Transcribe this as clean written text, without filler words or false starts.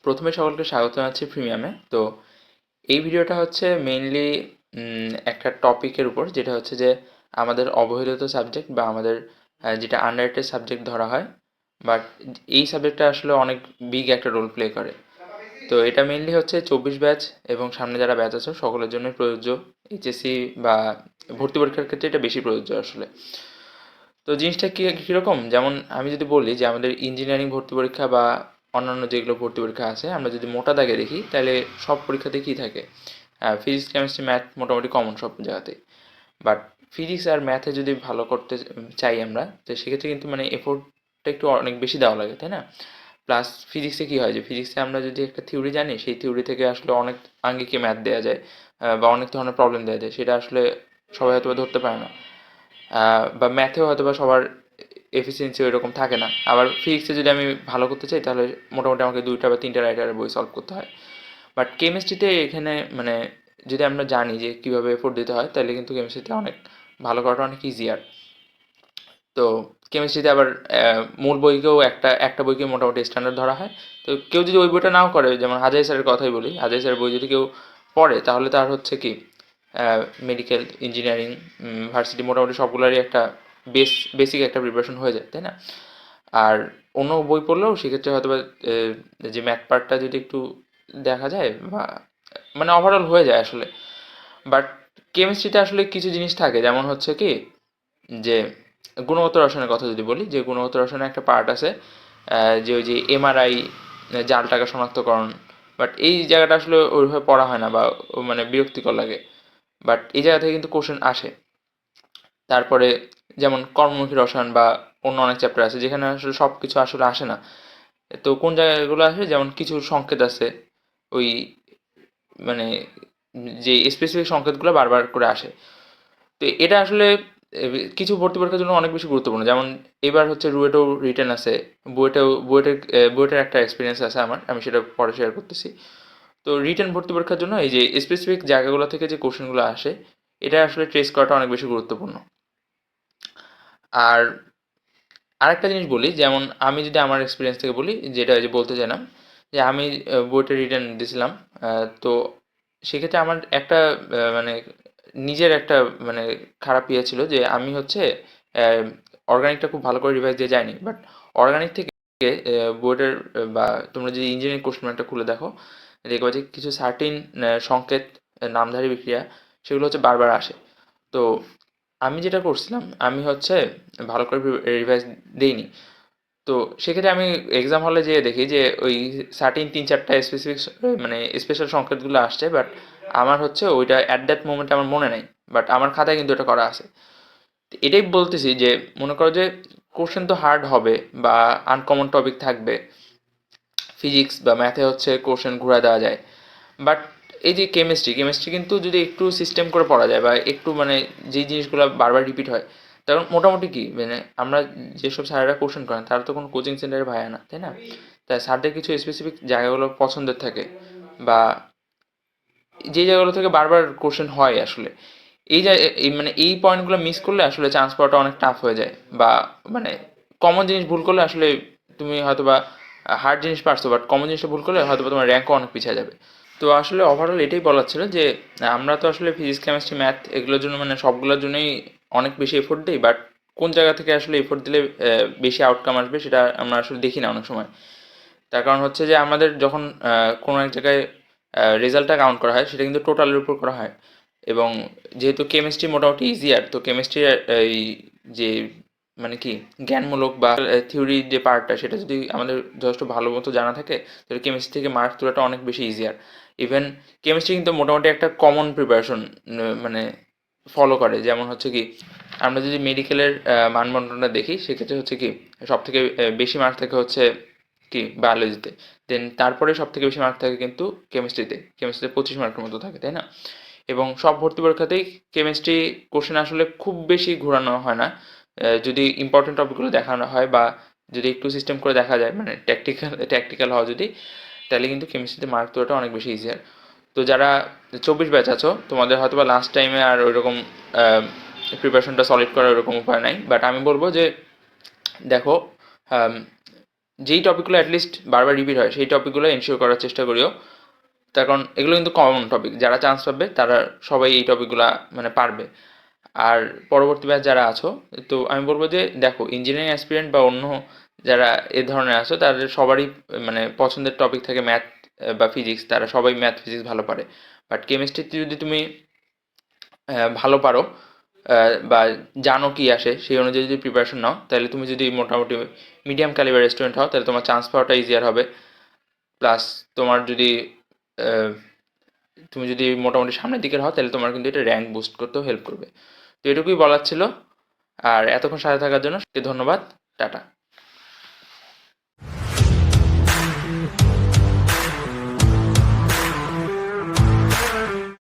প্রথমে সকলকে স্বাগত জানাচ্ছি প্রিমিয়ামে। তো এই ভিডিওটা হচ্ছে মেইনলি একটা টপিকের উপর, যেটা হচ্ছে যে আমাদের অবহেলিত সাবজেক্ট বা আমাদের যেটা আন্ডাররেটেড সাবজেক্ট ধরা হয়, বাট এই সাবজেক্টটা আসলে অনেক বিগ একটা রোল প্লে করে। তো এটা মেইনলি হচ্ছে 24 ব্যাচ এবং সামনে যারা ব্যাচ আছে সকলের জন্যই প্রযোজ্য। এইচএসসি বা ভর্তি পরীক্ষার ক্ষেত্রে এটা বেশি প্রযোজ্য আসলে। তো জিনিসটা কীরকম, যেমন আমি যদি বলি যে আমাদের ইঞ্জিনিয়ারিং ভর্তি পরীক্ষা বা অন্যান্য যেগুলো ভর্তি পরীক্ষা আছে, আমরা যদি মোটা দাগে দেখি তাহলে সব পরীক্ষাতে কী থাকে, ফিজিক্স কেমিস্ট্রি ম্যাথ মোটামুটি কমন সব জায়গাতেই। বাট ফিজিক্স আর ম্যাথে যদি ভালো করতে চাই আমরা, তো সেক্ষেত্রে কিন্তু মানে এফোর্টটা একটু অনেক বেশি দেওয়া লাগে, তাই না? প্লাস ফিজিক্সে কী হয় যে ফিজিক্সে আমরা যদি একটা থিওরি জানি, সেই থিওরি থেকে আসলে অনেক আঙ্গিকে ম্যাথ দেওয়া যায়, বা অনেক ধরনের প্রবলেম দেওয়া যায়, সেটা আসলে সবাই হয়তো ধরতে পারে না। বা ম্যাথেও হয়তো বা সবার এফিসিয়েন্সি ওইরকম থাকে না। আবার ফিজিক্সে যদি আমি ভালো করতে চাই তাহলে মোটামুটি আমাকে 2টা বা 3টা রাইটারের বই সলভ করতে হয়। বাট কেমিস্ট্রিতে এখানে মানে যদি আমরা জানি যে কীভাবে এফোর্ট দিতে হয়, তাহলে কিন্তু কেমিস্ট্রিতে অনেক ভালো করাটা অনেক ইজিয়ার। তো কেমিস্ট্রিতে আবার মূল বইকেও একটা একটা বইকে মোটামুটি স্ট্যান্ডার্ড ধরা হয়। তো কেউ যদি ওই বইটা নাও করে, যেমন হাজারি স্যারের কথাই বলি, হাজারি স্যারের বই যদি কেউ পড়ে তাহলে তার হচ্ছে কি মেডিকেল ইঞ্জিনিয়ারিং ভার্সিটি মোটামুটি সবগুলোরই একটা বেসিক একটা প্রিপারেশন হয়ে যায়, তাই না? আর অন্য বই পড়লেও সেক্ষেত্রে হয়তো বা যে ম্যাথ পার্টটা যদি একটু দেখা যায় বা মানে ওভারঅল হয়ে যায় আসলে। বাট কেমিস্ট্রিতে আসলে কিছু জিনিস থাকে, যেমন হচ্ছে কি যে গুণগত রসায়নের কথা যদি বলি, যে গুণগত রসায়নের একটা পার্ট আছে, যে ওই যে এমআরআই, জাল টাকা শনাক্তকরণ। বাট এই জায়গাটা আসলে ওইভাবে পড়া হয় না বা মানে বিরক্তিকর লাগে। বাট এই জায়গা থেকে কিন্তু কোশ্চেন আসে। তারপরে যেমন কর্মমুখী রসায়ন বা অন্য অনেক চ্যাপ্টার আছে যেখানে আসলে সব কিছু আসলে আসে না। তো কোন জায়গাগুলো আসে, যেমন কিছু সংকেত আছে, ওই মানে যে স্পেসিফিক সংকেতগুলো বারবার করে আসে। তো এটা আসলে কিছু ভর্তি পরীক্ষার জন্য অনেক বেশি গুরুত্বপূর্ণ। যেমন এবার হচ্ছে রুয়েটেও রিটেন আছে, বুয়েটের একটা এক্সপিরিয়েন্স আছে আমার, আমি সেটা পরে শেয়ার করতেছি। তো রিটেন ভর্তি পরীক্ষার জন্য এই যে স্পেসিফিক জায়গাগুলো থেকে যে কোশ্চেনগুলো আসে, এটা আসলে ট্রেস করাটা অনেক বেশি গুরুত্বপূর্ণ। আর আরেকটা জিনিস বলি, যেমন আমি যদি আমার এক্সপিরিয়েন্স থেকে বলি, যেটা যে বলতে চাইলাম যে আমি বুয়েটে রিটেন দিয়েছিলাম। তো সেক্ষেত্রে আমার একটা মানে নিজের একটা মানে খারাপ ইয়ে ছিল যে আমি হচ্ছে অর্গানিকটা খুব ভালো করে রিভাইজ দিয়ে যাইনি। বাট অর্গানিক থেকে বোর্ডের বা তোমরা যদি ইঞ্জিনিয়ারিং কোশ্চেন ব্যাংকটা খুলে দেখো, দেখবে যে কিছু সার্টিন সংকেত, নামধারী বিক্রিয়া, সেগুলো হচ্ছে বারবার আসে। তো আমি যেটা করছিলাম, আমি হচ্ছে ভালো করে রিভাইজ দিইনি। তো সেক্ষেত্রে আমি এক্সাম হলে যেয়ে দেখি যে ওই সার্টিন 3-4টা স্পেসিফিক মানে স্পেশাল সংকেতগুলো আসছে, বাট আমার হচ্ছে ওইটা অ্যাট দ্যাট মোমেন্টে আমার মনে নেই। বাট আমার খাতায় কিন্তু এটা করা আছে। তো এটাই বলতেছি যে মনে করো যে কোশ্চেন তো হার্ড হবে বা আনকমন টপিক থাকবে, ফিজিক্স বা ম্যাথে হচ্ছে কোশ্চেন ঘুরা দেওয়া যায়। বাট এই যে কেমিস্ট্রি কিন্তু যদি একটু সিস্টেম করে পড়া যায় বা একটু মানে যেই জিনিসগুলো বারবার রিপিট হয়, তখন মোটামুটি কি মানে আমরা যেসব স্যারেরা কোশ্চেন করেন তারা তো কোনো কোচিং সেন্টারে ভাইয়া না, তাই না? তাই স্যারদের কিছু স্পেসিফিক জায়গাগুলো পছন্দের থাকে, বা যে জায়গাগুলো থেকে বারবার কোশ্চেন হয় আসলে, এই মানে এই পয়েন্টগুলো মিস করলে আসলে চান্স পাওয়াটা অনেক টাফ হয়ে যায়। বা মানে কমন জিনিস ভুল করলে আসলে তুমি হয়তো বা হার্ড জিনিস পারছো, বাট কমন জিনিসটা ভুল করলে হয়তো বা তোমার র্যাঙ্কও অনেক পিছিয়ে যাবে। তো আসলে ওভারঅল এটাই বলার ছিল যে আমরা তো আসলে ফিজিক্স কেমিস্ট্রি ম্যাথ এগুলোর জন্য মানে সবগুলোর জন্যই অনেক বেশি এফোর্ট দিই, বাট কোন জায়গা থেকে আসলে এফোর্ট দিলে বেশি আউটকাম আসবে সেটা আমরা আসলে দেখি না অনেক সময়। তার কারণ হচ্ছে যে আমাদের যখন কোনো এক জায়গায় রেজাল্টটা কাউন্ট করা হয়, সেটা কিন্তু টোটালের উপর করা হয়। এবং যেহেতু কেমিস্ট্রি মোটামুটি ইজিয়ার, তো কেমিস্ট্রির এই যে মানে কি জ্ঞানমূলক বা থিওরি যে পার্টটা, সেটা যদি আমাদের যথেষ্ট ভালো মতো জানা থাকে, তাহলে কেমিস্ট্রি থেকে মার্কস তোলাটা অনেক বেশি ইজিয়ার। ইভেন কেমিস্ট্রি কিন্তু মোটামুটি একটা কমন প্রিপারেশন মানে ফলো করে। যেমন হচ্ছে কি আমরা যদি মেডিকেলের মানবন্ধনটা দেখি, সেক্ষেত্রে হচ্ছে কি সব থেকে বেশি মার্ক থাকে হচ্ছে কি বায়োলজিতে, দেন তারপরে সব থেকে বেশি মার্ক থাকে কিন্তু কেমিস্ট্রিতে 25 মার্কের মতো থাকে, তাই না? এবং সব ভর্তি পরীক্ষাতেই কেমিস্ট্রি কোশ্চেন আসলে খুব বেশি ঘোরানো হয় না। যদি ইম্পর্টেন্ট টপিকগুলো দেখানো হয় বা যদি একটু সিস্টেম করে দেখা যায়, মানে ট্যাকটিক্যাল হওয়া যদি, তাহলে কিন্তু কেমিস্ট্রিতে মার্ক তোলাটা অনেক বেশি ইজিয়ার। তো যারা 24 ব্যাচ আছো, তোমাদের হয়তো বা লাস্ট টাইমে আর ওইরকম প্রিপারেশনটা সলিড করার ওরকম উপায় নাই। বাট আমি বলবো যে দেখো, যেই টপিকগুলো অ্যাটলিস্ট বারবার রিপিট হয় সেই টপিকগুলো এনশিওর করার চেষ্টা করিও, তার কারণ এগুলো কিন্তু কমন টপিক, যারা চান্স পাবে তারা সবাই এই টপিকগুলো মানে পারবে। আর পরবর্তী ব্যাচ যারা আছো, তো আমি বলবো যে দেখো ইঞ্জিনিয়ারিং অ্যাসপিরেন্ট বা অন্য যারা এ ধরনের আছো তাদের সবারই মানে পছন্দের টপিক থাকে ম্যাথ বা ফিজিক্স, তারা সবাই ম্যাথ ফিজিক্স ভালো পারে। বাট কেমিস্ট্রিতে যদি তুমি ভালো পারো বা জানো কি আসে সেই অনুযায়ী যদি প্রিপারেশন নাও, তাহলে তুমি যদি মোটামুটি মিডিয়াম ক্যালিবার স্টুডেন্ট হও তাহলে তোমার চান্স পাওয়াটা ইজিয়ার হবে। প্লাস তোমার যদি আহ, তুমি যদি মোটামুটি সামনের দিকের হও তাহলে তোমার কিন্তু এটা র্যাঙ্ক বুস্ট করতেও হেল্প করবে। তো এটুকুই বলার ছিল। আর এতক্ষণ সাথে থাকার জন্য ধন্যবাদ। টাটা।